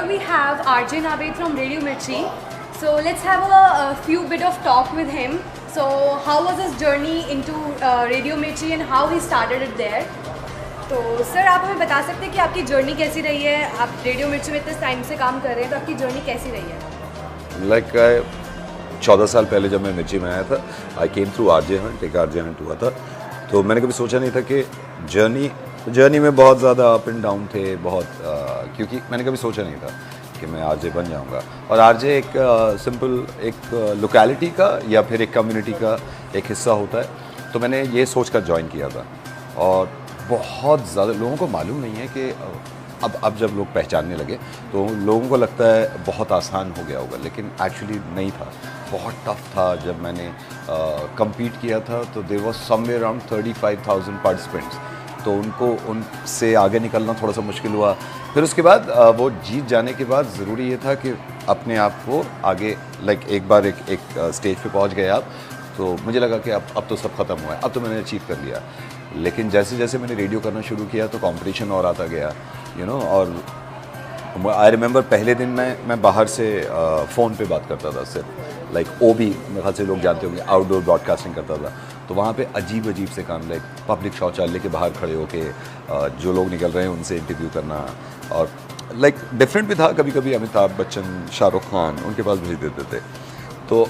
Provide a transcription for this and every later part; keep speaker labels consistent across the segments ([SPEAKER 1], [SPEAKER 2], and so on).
[SPEAKER 1] here we have RJ Naved from Radio Mirchi. So let's have a few bit of talk with him. So how was his journey into Radio Mirchi and how he started it there? तो sir आप हमें बता सकते हैं कि आपकी journey कैसी रही है? आप रेडियो मिर्ची में इतने टाइम से काम कर रहे हैं, तो आपकी जर्नी कैसी रही है?
[SPEAKER 2] लाइक 14 साल पहले जब मैं मिर्ची में आया था, आई केम थ्रू आरजे हंट, एक आरजे हंट हुआ था, तो मैंने कभी सोचा नहीं था कि जर्नी में बहुत ज़्यादा अप एंड डाउन थे, बहुत क्योंकि मैंने कभी सोचा नहीं था कि मैं आरजे बन जाऊंगा। और आरजे एक सिंपल एक लोकेलिटी का या फिर एक कम्युनिटी का एक हिस्सा होता है, तो मैंने ये सोच कर ज्वाइन किया था। और बहुत ज़्यादा लोगों को मालूम नहीं है कि अब जब लोग पहचानने लगे तो लोगों को लगता है बहुत आसान हो गया होगा, लेकिन एक्चुअली नहीं था, बहुत टफ था। जब मैंने कम्पीट किया था तो there was somewhere around 35,000 participants, तो उनसे आगे निकलना थोड़ा सा मुश्किल हुआ। फिर उसके बाद वो जीत जाने के बाद ज़रूरी ये था कि अपने आप को आगे लाइक एक बार एक स्टेज पे पहुंच गए आप, तो मुझे लगा कि अब तो सब ख़त्म हुआ है, अब तो मैंने अचीव कर लिया। लेकिन जैसे जैसे मैंने रेडियो करना शुरू किया तो कंपटीशन और आता गया, यू नो। और आई रिमेंबर पहले दिन मैं बाहर से फ़ोन पे बात करता था सिर्फ, लाइक ओबी मेरे ख्याल से लोग जानते होंगे, आउटडोर ब्रॉडकास्टिंग करता था। तो वहाँ पे अजीब से काम, लाइक पब्लिक शौचालय के बाहर खड़े होके जो लोग निकल रहे हैं उनसे इंटरव्यू करना, और लाइक डिफरेंट भी था। कभी कभी अमिताभ बच्चन, शाहरुख खान उनके पास भेज देते थे। तो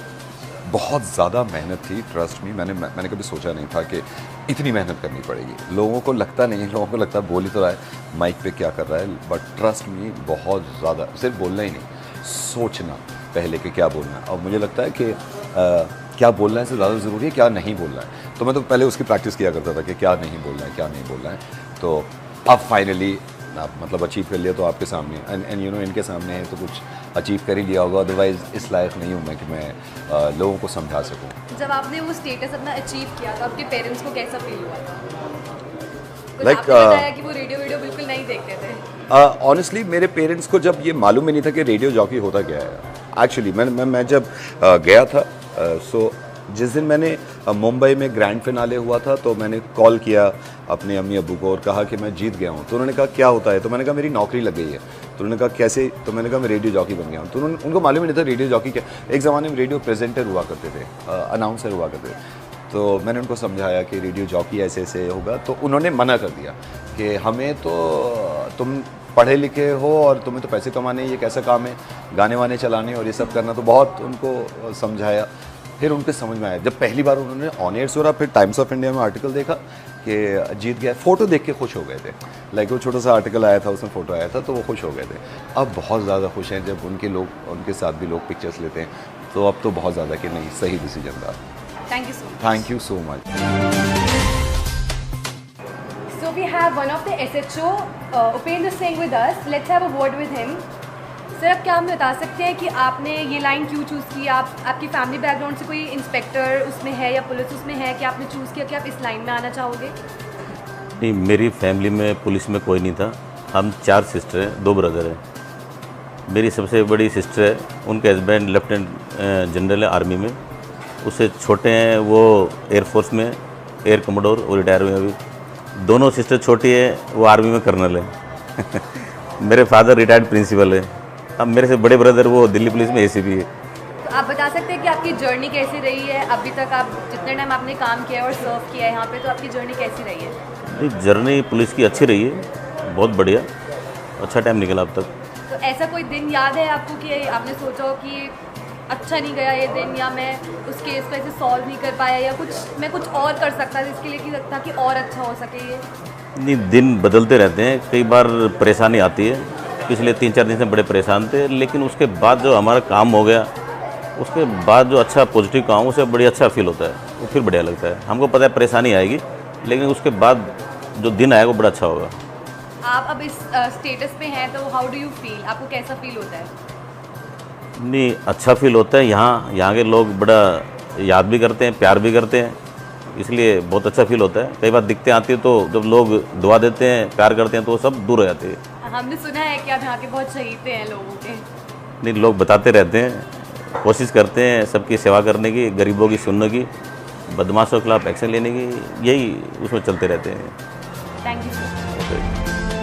[SPEAKER 2] बहुत ज़्यादा मेहनत थी, ट्रस्ट मी। मैंने कभी सोचा नहीं था कि इतनी मेहनत करनी पड़ेगी। लोगों को लगता नहीं है, लोगों को लगता है बोल ही तो रहा है माइक पे क्या कर रहा है, बट ट्रस्ट मी बहुत ज़्यादा, सिर्फ बोलना ही नहीं, सोचना पहले कि क्या बोलना है। और मुझे लगता है कि क्या बोलना है से ज़्यादा ज़रूरी है क्या नहीं बोलना है। तो मैं तो पहले उसकी प्रैक्टिस किया करता था कि क्या नहीं बोलना है, क्या नहीं बोलना है। तो अब फाइनली आप मतलब अचीव कर लिया तो आपके सामने, एंड यू नो इनके सामने है तो कुछ अचीव कर ही लिया होगा। अदरवाइज़ इस लायक नहीं हूँ मैं कि मैं लोगों को समझा सकूँ।
[SPEAKER 1] जब आपने वो स्टेटस अपना अचीव किया तो आपके पेरेंट्स को कैसा फील हुआ था?
[SPEAKER 2] Like,
[SPEAKER 1] आपने बताया कि वो रेडियो बिल्कुल नहीं देखते थे।
[SPEAKER 2] ऑनेस्टली मेरे पेरेंट्स को जब ये मालूम ही नहीं था कि रेडियो जॉकी होता क्या है। एक्चुअली मैं जब गया था, सो जिस दिन मैंने मुंबई में ग्रैंड फिनाले हुआ था तो मैंने कॉल किया अपने अम्मी अब्बू को और कहा कि मैं जीत गया हूँ। तो उन्होंने कहा क्या होता है? तो मैंने कहा मेरी नौकरी लग गई है। तो उन्होंने कहा कैसे? तो मैंने कहा मैं रेडियो जॉकी बन गया हूँ। तो उनको मालूम ही नहीं था रेडियो जॉकी क्या। एक ज़माने में रेडियो प्रेजेंटर हुआ करते थे, अनाउंसर हुआ करते थे। तो मैंने उनको समझाया कि रेडियो जॉकी ऐसे होगा, तो उन्होंने मना कर दिया कि हमें तो तुम पढ़े लिखे हो और तुम्हें तो पैसे कमाने, ये कैसा काम है गाने वाने चलाने और ये सब करना। तो बहुत उनको समझाया, फिर उनके समझ में आया। जब पहली बार उन्होंने ऑन एयर सुना, फिर टाइम्स ऑफ इंडिया में आर्टिकल देखा कि जीत गया, फ़ोटो देख के खुश हो गए थे। लाइक वो छोटा सा आर्टिकल आया था, उसमें फ़ोटो आया था, तो वो खुश हो गए थे। अब बहुत ज़्यादा खुश हैं जब उनके साथ भी लोग पिक्चर्स लेते हैं, तो अब तो बहुत ज़्यादा कि नहीं, सही डिसीजन था।
[SPEAKER 1] Thank you so much. So we have one of the SHO, Upendra Singh with us. Let's have a word with him. Sir आप क्या हमें बता सकते हैं कि आपने ये लाइन क्यों चूज़ की? आपकी फैमिली बैकग्राउंड से कोई इंस्पेक्टर उसमें है या पुलिस उसमें है कि आपने चूज़ किया कि आप इस लाइन में आना चाहोगे?
[SPEAKER 3] नहीं, मेरी फैमिली में पुलिस में कोई नहीं था। हम 4 सिस्टर हैं, 2 ब्रदर हैं। मेरी सबसे बड़ी सिस्टर है, उनके हस्बैंड लेफ्टिनेंट जनरल है आर्मी में। उससे छोटे हैं वो एयरफोर्स में एयर कमोडोर, वो रिटायर हुए अभी। दोनों सिस्टर छोटी है, वो आर्मी में कर्नल है। मेरे फादर रिटायर्ड प्रिंसिपल है। अब मेरे से बड़े ब्रदर वो दिल्ली पुलिस में ACP है।
[SPEAKER 1] तो आप बता सकते हैं कि आपकी जर्नी कैसी रही है अभी तक? आप जितने टाइम आपने काम किया है और सर्व किया है यहाँ पे, तो आपकी जर्नी कैसी रही है?
[SPEAKER 3] जर्नी पुलिस की अच्छी रही है, बहुत बढ़िया, अच्छा टाइम निकला अब तक।
[SPEAKER 1] तो ऐसा कोई दिन याद है आपको कि आपने सोचा हो कि अच्छा नहीं गया ये दिन, या मैं उस केस को ऐसे सॉल्व नहीं कर पाया, या मैं कुछ और कर सकता था इसके लिए कि ताकि और अच्छा हो सके ये?
[SPEAKER 3] नहीं, दिन बदलते रहते हैं, कई बार परेशानी आती है। पिछले 3-4 दिन से बड़े परेशान थे, लेकिन उसके बाद जो हमारा काम हो गया, उसके बाद जो अच्छा पॉजिटिव काम, उसे बड़ी अच्छा फील होता है, वो फिर बढ़िया लगता है। हमको पता है परेशानी आएगी, लेकिन उसके बाद जो दिन आएगा वो बड़ा अच्छा होगा।
[SPEAKER 1] आप अब इस स्टेटस पे हैं, तो हाउ डू यू फील? आपको कैसा फील होता है?
[SPEAKER 3] नहीं, अच्छा फील होता है। यहाँ के लोग बड़ा याद भी करते हैं, प्यार भी करते हैं, इसलिए बहुत अच्छा फील होता है। कई बार दिक्कतें आती है तो जब लोग दुआ देते हैं, प्यार करते हैं, तो वो सब दूर हो जाते हैं।
[SPEAKER 1] हमने सुना है कि आप यहाँ के बहुत शहीद हैं लोगों के।
[SPEAKER 3] नहीं, लोग बताते रहते हैं, कोशिश करते हैं सबकी सेवा करने की, गरीबों की सुनने की, बदमाशों के खिलाफ एक्शन लेने की, यही उसमें चलते रहते हैं।
[SPEAKER 1] Thank you.